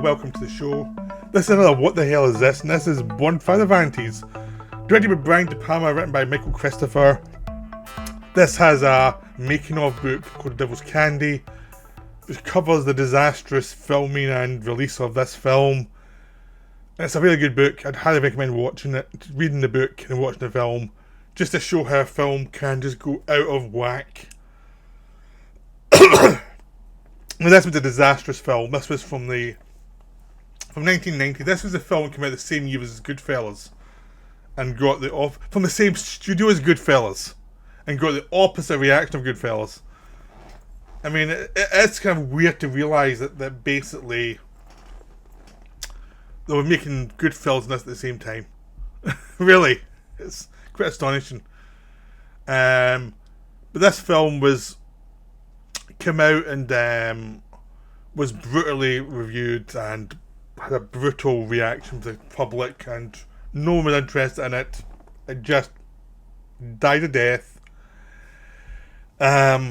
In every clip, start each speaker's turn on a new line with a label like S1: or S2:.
S1: welcome to the show. This is another What the Hell Is This? And this is Bonfire Of The Vanities. Directed by Brian De Palma, written by Michael Christopher. This has a making of book called Devil's Candy, which covers the disastrous filming and release of this film. And it's a really good book. I'd highly recommend watching it, reading the book and watching the film, just to show how a film can just go out of whack. This was a disastrous film. This was from 1990. This was a film that came out the same year as Goodfellas, and got from the same studio as Goodfellas, and got the opposite reaction of Goodfellas. I mean, it's kind of weird to realise that basically they were making Goodfellas and this at the same time. Really, it's quite astonishing. But this film came out and was brutally reviewed and had a brutal reaction to the public, and no one was interested in it. It just died a death. But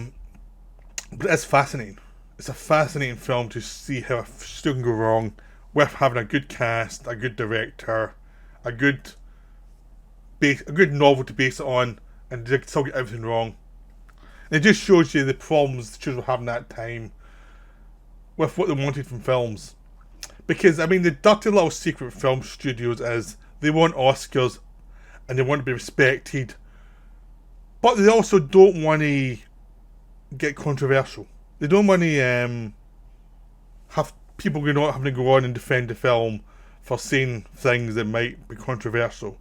S1: it's fascinating. It's a fascinating film to see how it still can go wrong with having a good cast, a good director, a good novel to base it on, and they still get everything wrong. And it just shows you the problems the studios were having at that time with what they wanted from films. Because, I mean, the dirty little secret of film studios is they want Oscars and they want to be respected, but they also don't want to get controversial. They don't want to have people having to go on and defend the film for saying things that might be controversial.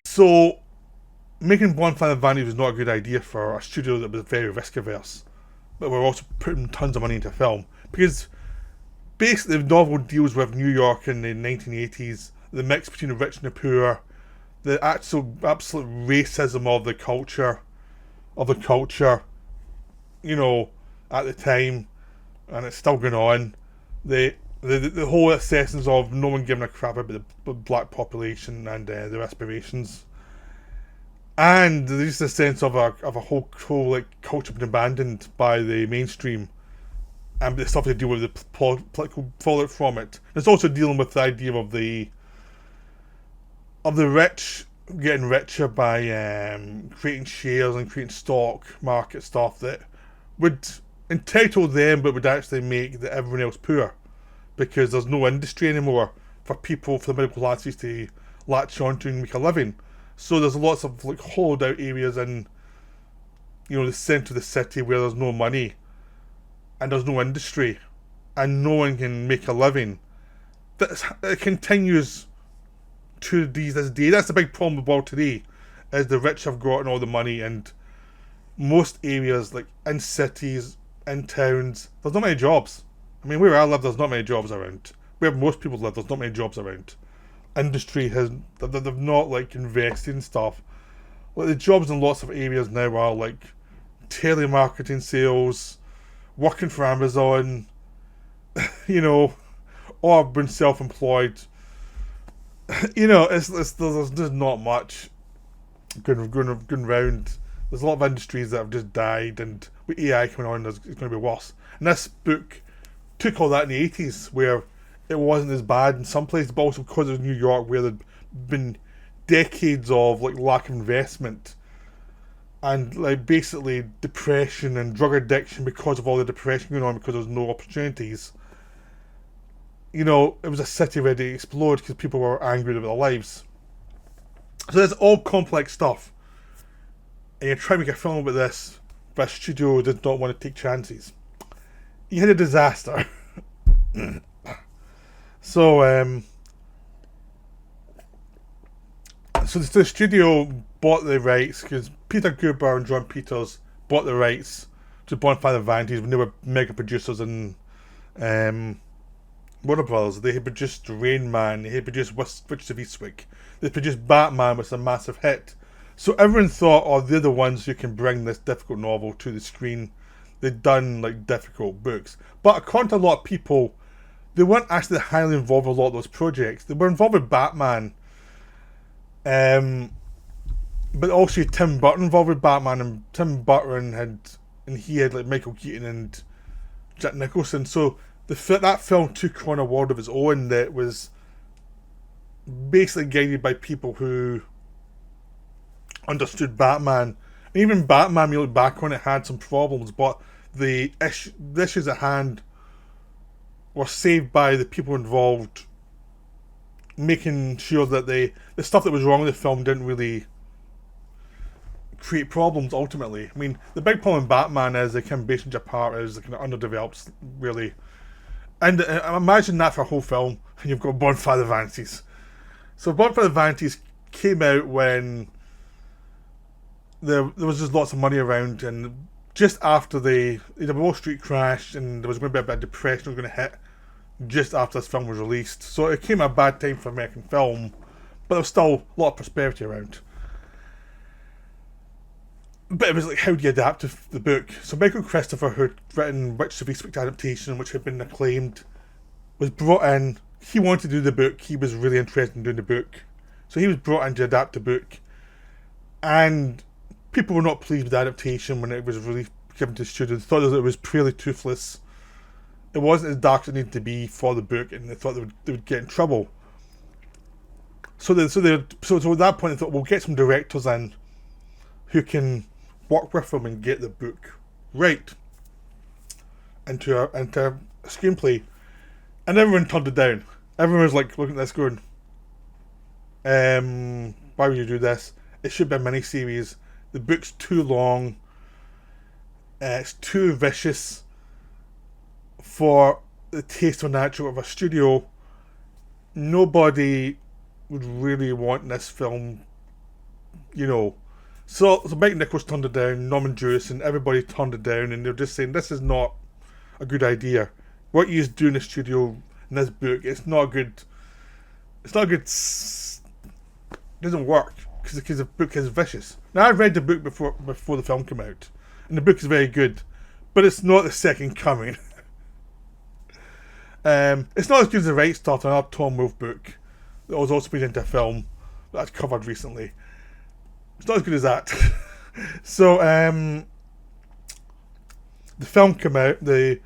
S1: So, making Bonfire of the Vanities was not a good idea for a studio that was very risk averse, but were also putting tons of money into film. Because basically the novel deals with New York in the 1980s, the mix between the rich and the poor, the absolute racism of the culture, you know, at the time, and it's still going on. The whole essence of no one giving a crap about the black population and their aspirations. And there's a sense of a whole like culture being abandoned by the mainstream, and the stuff to deal with the political fallout from it. It's also dealing with the idea of the rich getting richer by creating shares and creating stock market stuff that would entitle them, but would actually make everyone else poor, because there's no industry anymore for the middle classes to latch onto and make a living. So there's lots of like hollowed out areas in, you know, the centre of the city where there's no money and there's no industry and no one can make a living. It continues to this day. That's the big problem with the world today, is the rich have gotten all the money, and most areas, like in cities, in towns, there's not many jobs. I mean, where I live, there's not many jobs around. Where most people live, there's not many jobs around. Industry they've not like invested in stuff. Like the jobs in lots of areas now are like telemarketing sales, working for Amazon, you know, or being self-employed. You know, there's just not much going around. There's a lot of industries that have just died, and with AI coming on, it's going to be worse. And this book took all that in the 80s, where it wasn't as bad in some places, but also because it was New York, where there'd been decades of like lack of investment and like basically depression and drug addiction because of all the depression going on, because there was no opportunities. You know, it was a city ready to explode because people were angry about their lives. So there's all complex stuff, and you're trying to make a film about this, but a studio did not want to take chances. You had a disaster. So the studio bought the rights, because Peter Guber and John Peters bought the rights to Bonfire of the Vanities when they were mega producers in Warner Brothers. They had produced Rain Man, they had produced Witches of Eastwick, they produced Batman, which was a massive hit. So everyone thought, oh, they're the ones who can bring this difficult novel to the screen. They'd done like difficult books. But according to a lot of people, they weren't actually highly involved with a lot of those projects. They were involved with Batman, but also Tim Burton involved with Batman, and he had like Michael Keaton and Jack Nicholson. So that film took on a world of its own that was basically guided by people who understood Batman. And even Batman, when you look back on it, had some problems, but the issues at hand were saved by the people involved making sure that the stuff that was wrong with the film didn't really create problems ultimately. I mean, the big problem in Batman is the kind of Basin part is kind of underdeveloped, really. And imagine that for a whole film, and you've got Bonfire of the Vanities. So Bonfire of the Vanities came out when there was just lots of money around, and just after the Wall Street crash, and there was going to be a bit of depression was going to hit just after this film was released. So it came at a bad time for American film, but there was still a lot of prosperity around. But it was like, how do you adapt the book? So Michael Christopher, who had written Witches of Eastwick adaptation, which had been acclaimed, was brought in. He wanted to do the book. He was really interested in doing the book. So he was brought in to adapt the book. And people were not pleased with the adaptation when it was really given to the studio. They thought that it was purely toothless. It wasn't as dark as it needed to be for the book, and they thought they would get in trouble. So at that point, they thought, we'll get some directors in who can work with them and get the book right into a screenplay. And everyone turned it down. Everyone was like looking at this going, why would you do this? It should be a miniseries. The book's too long. It's too vicious for the taste of natural of a studio. Nobody would really want this film, you know. So Mike Nichols turned it down, Norman Jewison, everybody turned it down, and they're just saying, this is not a good idea. What you do in the studio in this book, it's not good. It doesn't work because the book is vicious. Now, I've read the book before the film came out, and the book is very good, but it's not the second coming. It's not as good as The Right Start, another Tom Wolfe book that was also made into a film that I've covered recently. It's not as good as that. So, the film came out. The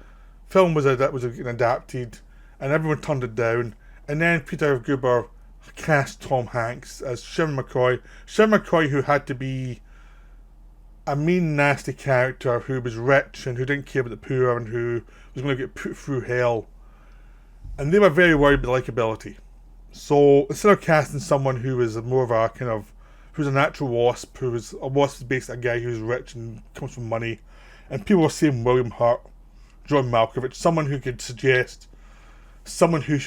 S1: film was adapted, and everyone turned it down. And then Peter Guber cast Tom Hanks as Sherman McCoy. Sherman McCoy, who had to be a mean, nasty character who was rich and who didn't care about the poor and who was going to get put through hell. And they were very worried about likability. So instead of casting someone who was more of a kind of, who's a natural wasp, who's basically a guy who's rich and comes from money, and people were saying William Hurt, John Malkovich, someone who could suggest someone who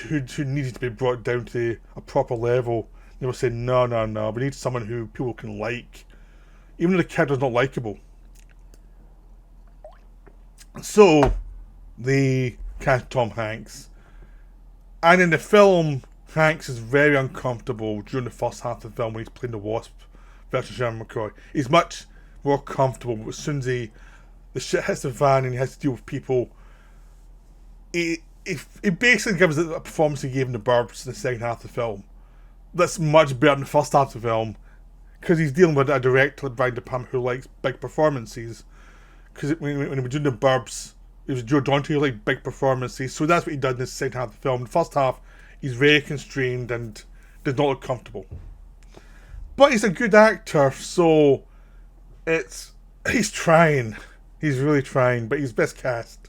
S1: needed to be brought down to a proper level. They were saying, no, we need someone who people can like, even though the character's not likable. So they cast Tom Hanks, and in the film, Hanks is very uncomfortable during the first half of the film when he's playing the Wasp versus Sherman McCoy. He's much more comfortable, but as soon as the shit hits the fan and he has to deal with people, it basically gives it a performance he gave in The Burbs in the second half of the film. That's much better than the first half of the film, because he's dealing with a director like Brian De Palma who likes big performances. Because when he was doing The Burbs, it was Joe Dante who liked big performances, so that's what he did in the second half of the film. The first half, he's very constrained and does not look comfortable. But he's a good actor, so he's trying. He's really trying, but he's best cast.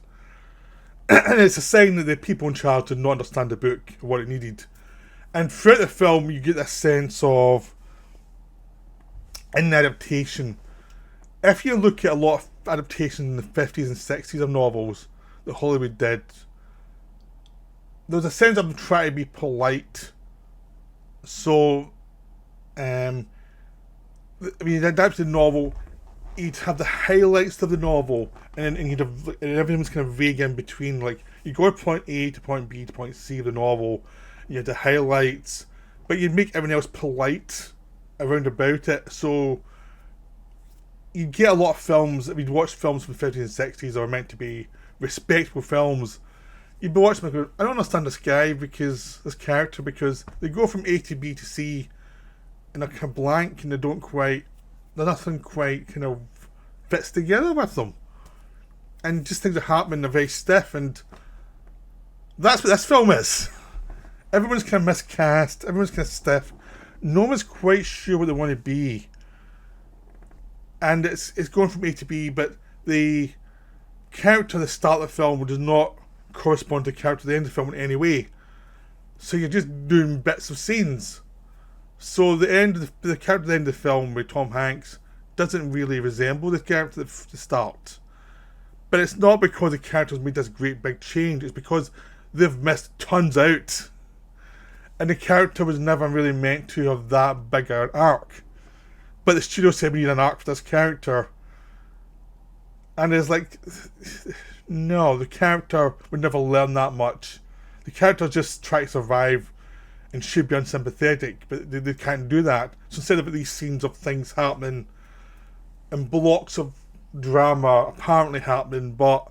S1: And it's a sign that the people in charge did not understand the book, what it needed. And throughout the film, you get this sense of, in the adaptation, if you look at a lot of adaptations in the 50s and 60s of novels that Hollywood did, there's a sense of them trying to be polite. So, the adapted novel, you'd have the highlights of the novel, and everything was kind of vague in between. Like, you go from point A to point B to point C of the novel, you had the highlights, but you'd make everything else polite around about it. So you get a lot of films. If you'd watch films from the 50s and 60s that are meant to be respectable films, you'd be watching them and go, I don't understand this character, because they go from A to B to C and they're kind of blank, and nothing quite kind of fits together with them. And just things are happening, they're very stiff, and That's what this film is. Everyone's kind of miscast. Everyone's kind of stiff. No one's quite sure what they want to be. And it's going from A to B, but the character at the start of the film does not correspond to the character at the end of the film in any way. So you're just doing bits of scenes. So the character at the end of the film with Tom Hanks doesn't really resemble the character at the start. But it's not because the character's made this great big change. It's because they've missed tons out. And the character was never really meant to have that bigger an arc. But the studio said we need an arc for this character. And it's like, no, the character would never learn that much. The character just try to survive and should be unsympathetic, but they can't do that. So instead of these scenes of things happening and blocks of drama apparently happening, but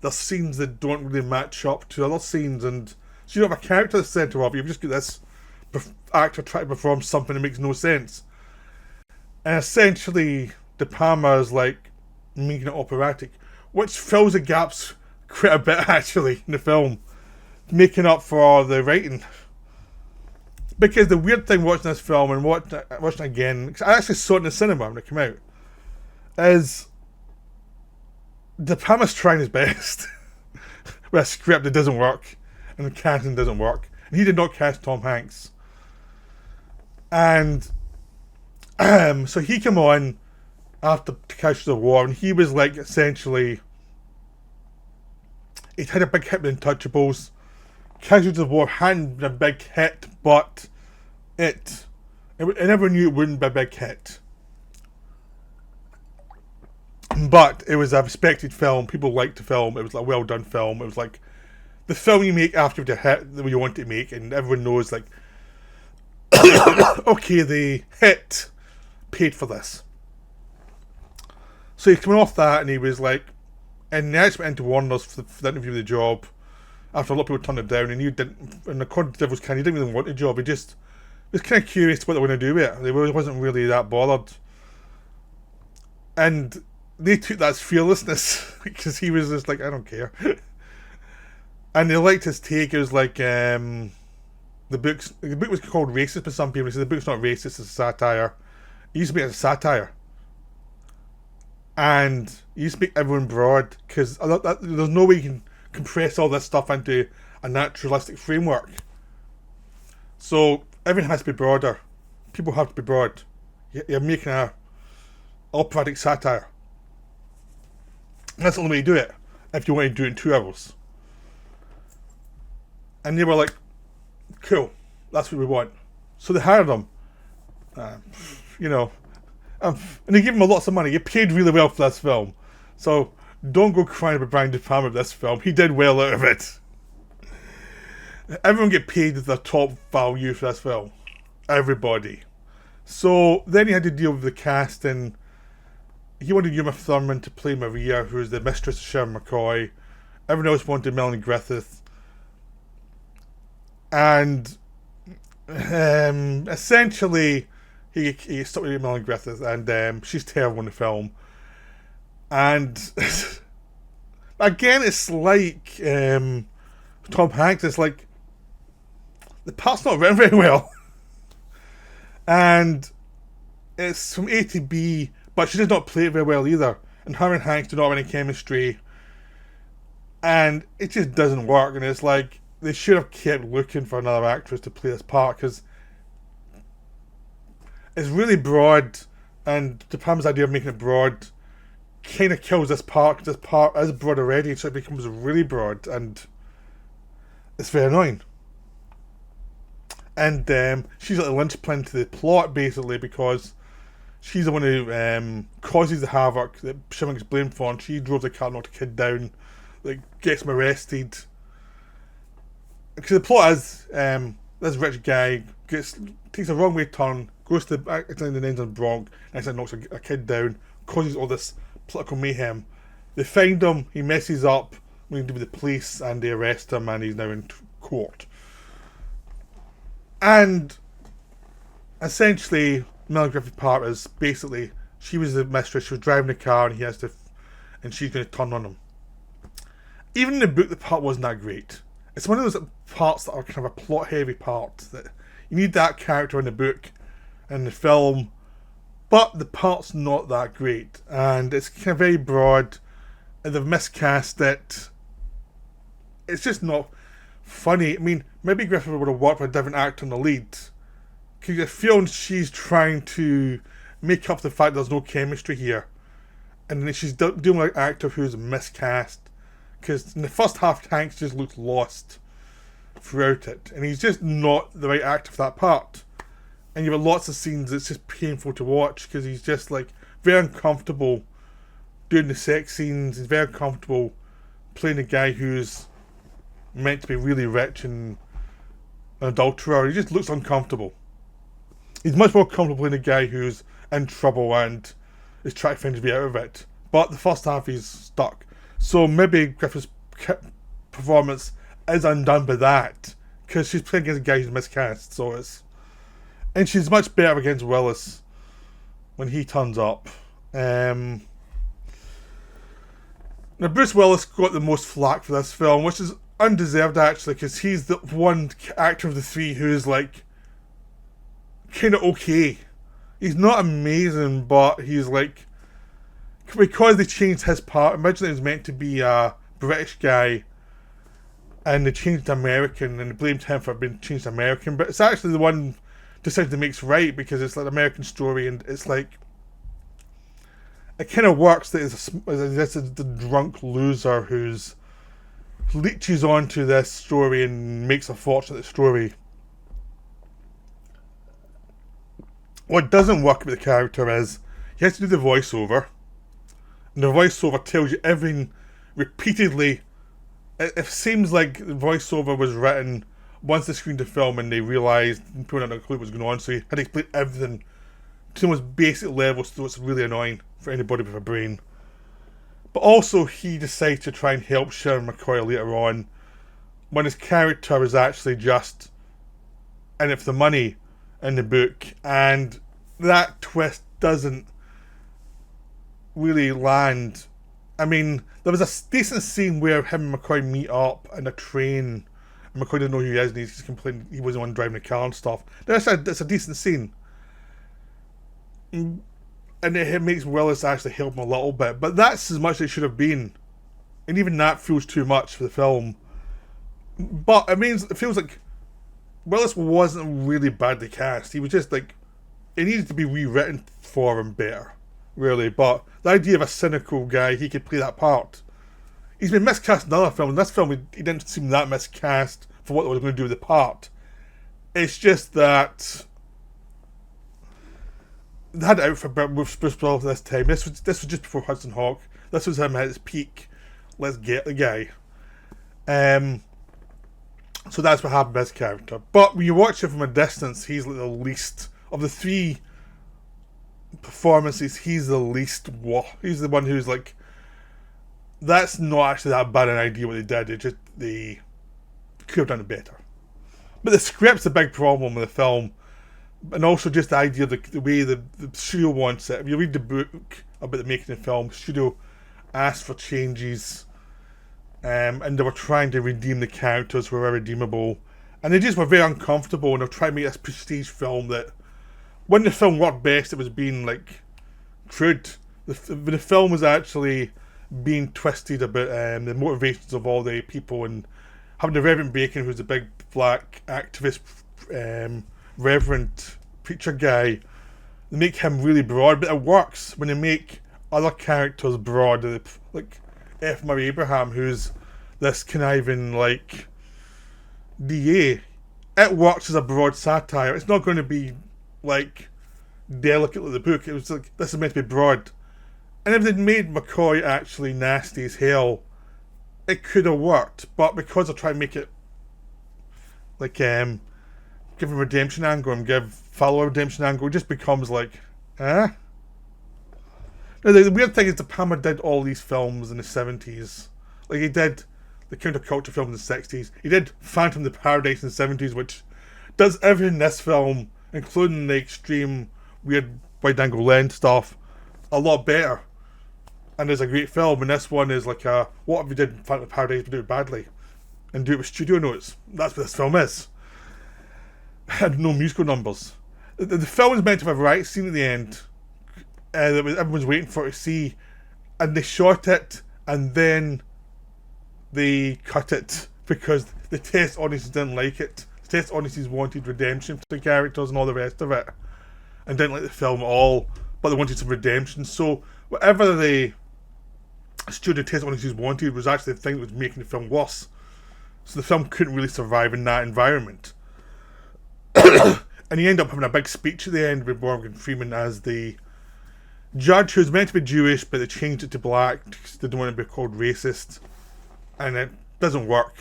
S1: there's scenes that don't really match up to other scenes, and so you don't have a character at the centre of it. You've just got this actor trying to perform something that makes no sense. And essentially, De Palma is like making it operatic, which fills the gaps quite a bit actually in the film, making up for the writing. Because the weird thing watching this film and watching it again, because I actually saw it in the cinema when it came out, is De Palma's trying his best with a script that doesn't work and the casting doesn't work. And he did not cast Tom Hanks. And so he came on after Casualties of War, and he was like essentially, he'd had a big hit with Untouchables. Casualties of War hadn't been a big hit, but I never knew it wouldn't be a big hit. But it was a respected film. People liked the film. It was a well done film. It was like the film you make after the hit that you want to make, and everyone knows like, okay, the hit paid for this. So he came off that, and he was like, and he actually went into Warner's for the interview with the job. After a lot of people turned it down, and he didn't. And according to Devil's Can, he didn't really want the job. He just was kind of curious what they were going to do with it. He wasn't really that bothered. And they took that as fearlessness because he was just like, I don't care. And they liked his take. It was like the book was called racist by some people. He said the book's not racist; it's a satire. He used to make it a satire, and he used to make everyone broad because there's no way you can compress all this stuff into a naturalistic framework. So everything has to be broader. People have to be broad. You're making a operatic satire. And that's the only way you do it, if you want to do it in 2 hours. And they were like, cool, that's what we want. So they hired him. And they gave him lots of money. He paid really well for this film. So don't go crying about Brian De Palma with this film. He did well out of it. Everyone get paid their top value for this film. Everybody. So then he had to deal with the cast, and he wanted Uma Thurman to play Maria, who is the mistress of Sharon McCoy. Everyone else wanted Melanie Griffith. And essentially, he stuck with Melanie Griffith, and she's terrible in the film. And again, it's like Tom Hanks. It's like the part's not written very well, and it's from A to B, but she does not play it very well either. And her and Hanks do not have any chemistry, and it just doesn't work. And it's like they should have kept looking for another actress to play this part because it's really broad, and De Palma's idea of making it broad kind of kills this part because this part is broad already, so it becomes really broad, and it's very annoying. And she's like the linchpin to the plot basically because she's the one who causes the havoc that Sherman gets blamed for, and she drove the car, knocked the kid down, like gets him arrested. Because the plot is this rich guy takes a wrong way turn, goes to the ends of Bronx, and accidentally knocks a kid down, causes all this political mayhem. They find him, he messes up, we deal with the police, and they arrest him, and he's now in court. And essentially, Melanie Griffith's part is basically she was the mistress, she was driving the car, and and she's going to turn on him. Even in the book, the part wasn't that great. It's one of those parts that are kind of a plot heavy part that you need that character in the book and the film, but the part's not that great, and it's kind of very broad, and they've miscast it. It's just not funny. I mean, maybe Griffith would have worked with a different actor in the lead, because you feel she's trying to make up the fact there's no chemistry here, and then she's doing like an actor who's miscast, because in the first half Hanks just looks lost throughout it, and he's just not the right actor for that part. And you have lots of scenes that's just painful to watch because he's just like very uncomfortable doing the sex scenes. He's very uncomfortable playing a guy who's meant to be really rich and an adulterer. He just looks uncomfortable. He's much more comfortable playing a guy who's in trouble and is trying to find his way out of it. But the first half he's stuck. So maybe Griffith's performance is undone by that, because she's playing against a guy who's miscast. So it's, and she's much better against Willis when he turns up. Now Bruce Willis got the most flack for this film, which is undeserved actually, because he's the one actor of the three who's like kind of okay. He's not amazing, but he's like, because they changed his part. Originally it was meant to be a British guy, and they changed to American, and they blamed him for being changed to American, but it's actually the one decision that makes right, because it's like an American story, and it's like, it kind of works that this is the drunk loser who's leeches onto this story and makes a fortune of the story. What doesn't work with the character is he has to do the voiceover, and the voiceover tells you everything repeatedly. It seems like the voiceover was written once they screened the film and they realised and put out a clue what was going on, so he had to explain everything to the most basic level, so it's really annoying for anybody with a brain. But also he decided to try and help Sharon McCoy later on, when his character is actually just in it for the money in the book, and that twist doesn't really land. I mean, there was a decent scene where him and McCoy meet up in a train, and McCoy doesn't know who he is, and he's complaining he wasn't the one driving the car and stuff. That's a decent scene. And it makes Willis actually help him a little bit, but that's as much as it should have been. And even that feels too much for the film. But it feels like Willis wasn't really badly cast. He was just like, it needed to be rewritten for him better, really. But the idea of a cynical guy, he could play that part. He's been miscast in other films. In this film, he didn't seem that miscast for what they were going to do with the part. It's just that they had it out for Bruce Willis this time. This was just before Hudson Hawk. This was him at his peak. Let's get the guy. So that's what happened with his character. But when you watch it from a distance, he's like the least of the three performances. He's the least. He's the one who's like, that's not actually that bad an idea what they did. It just, they could have done it better. But the script's a big problem with the film, and also just the idea of the way the studio wants it. If you read the book about the making of the film, the studio asked for changes, and they were trying to redeem the characters who were redeemable, and they just were very uncomfortable, and they're trying to make this prestige film that, when the film worked best, it was being like crude. The film was actually being twisted about the motivations of all the people, and having the Reverend Bacon, who's a big black activist, reverend preacher guy, they make him really broad, but it works when they make other characters broad, like F. Murray Abraham, who's this conniving like DA. It works as a broad satire. It's not going to be like delicate like the book. It was like, this is meant to be broad. And if they'd made McCoy actually nasty as hell, it could have worked. But because they're trying to make it like give him a redemption angle and give Fowler a redemption angle, it just becomes like, eh? Now, the weird thing is De Palma did all these films in the 70s. Like, he did the counterculture film in the 60s. He did Phantom of the Paradise in the 70s, which does everything in this film, including the extreme weird wide-angle lens stuff, a lot better. And it's a great film, and this one is like what if we did Phantom of the Paradise but do it badly? and do it with studio notes. That's what this film is. And no musical numbers. The film is meant to have a riot scene at the end that everyone's waiting for to see, and they shot it and then they cut it because the test audiences didn't like it. The test audiences wanted redemption for the characters and all the rest of it, and didn't like the film at all, but they wanted some redemption. So whatever the studio test audiences wanted was actually the thing that was making the film worse. So the film couldn't really survive in that environment. And he ended up having a big speech at the end with Morgan Freeman as the judge, who's meant to be Jewish, but they changed it to black because they don't want to be called racist. And it doesn't work.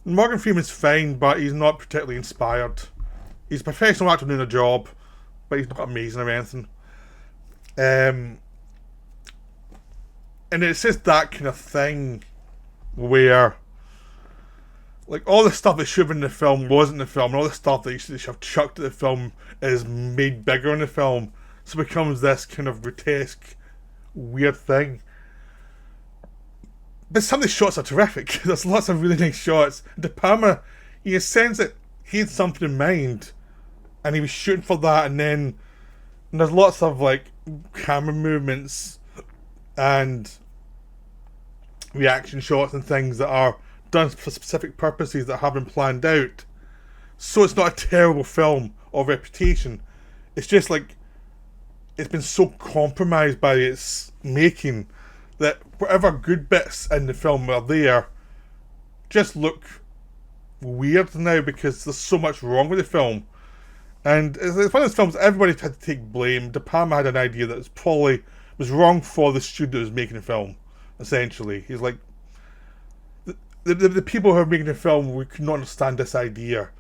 S1: Morgan Freeman's fine, but he's not particularly inspired. He's a professional actor doing a job, but he's not amazing or anything. And it's just that kind of thing where, like, all the stuff that should have been in the film wasn't in the film, and all the stuff that you should have chucked at the film is made bigger in the film, so it becomes this kind of grotesque, weird thing. But some of the shots are terrific. There's lots of really nice shots. De Palma, he has sense that he had something in mind, and he was shooting for that, and there's lots of, like, camera movements and reaction shots and things that are done for specific purposes that have been planned out. So it's not a terrible film of reputation. It's just like it's been so compromised by its making that whatever good bits in the film are there just look weird now because there's so much wrong with the film. And it's one of those films everybody had to take blame. De Palma had an idea that was wrong for the studio that was making the film, essentially. He's like, the people who are making the film, we could not understand this idea.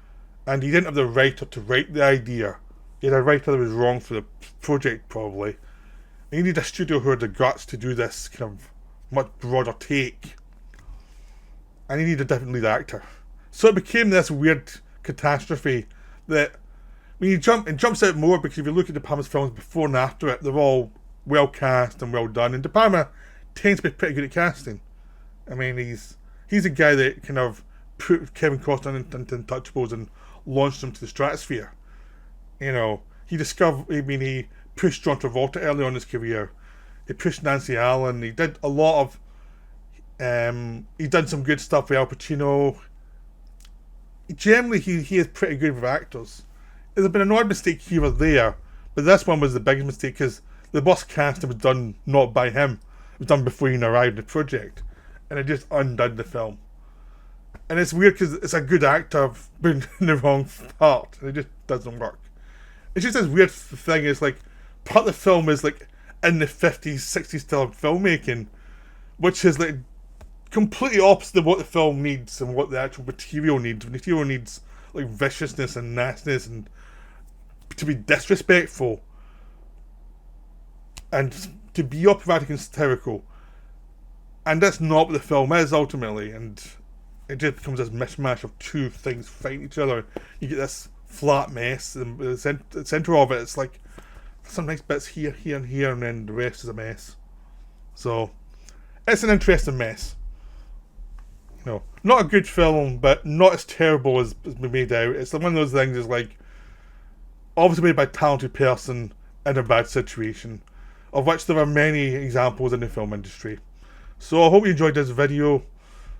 S1: And he didn't have the writer to write the idea. He had a writer that was wrong for the project, probably. And you need a studio who had the guts to do this kind of much broader take. And you need a different lead actor. So it became this weird catastrophe that when it jumps out more because if you look at De Palma's films before and after it, they're all well cast and well done. And De Palma tends to be pretty good at casting. I mean, he's a guy that kind of put Kevin Costner into Untouchables and launched him to the stratosphere. You know, he pushed John Travolta early on in his career. He pushed Nancy Allen. He did a lot of he's done some good stuff with Al Pacino. Generally, he is pretty good with actors. There's been an odd mistake here or there, but this one was the biggest mistake because the boss casting was done not by him. It was done before he even arrived in the project, and it just undone the film. And it's weird because it's a good actor being in the wrong part, and it just doesn't work. It's just this weird thing. It's like part of the film is like in the 50s, 60s style of filmmaking, which is like completely opposite of what the film needs and what the actual material needs. The material needs like viciousness and nastiness and to be disrespectful and to be operatic and satirical. And that's not what the film is ultimately, and it just becomes this mishmash of two things fighting each other. You get this flat mess, and the centre of it, it's like some nice bits here, here, and here, and then the rest is a mess. So it's an interesting mess. You know, not a good film, but not as terrible as we made out. It's one of those things. Is like obviously made by a talented person in a bad situation, of which there are many examples in the film industry. So I hope you enjoyed this video.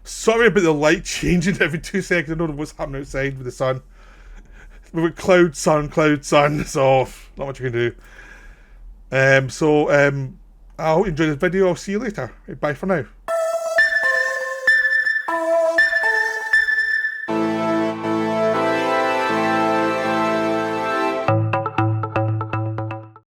S1: Sorry about the light changing every 2 seconds. I don't know what's happening outside with the sun. We've got cloud, sun, so not much you can do. I hope you enjoyed this video. I'll see you later. Bye for now.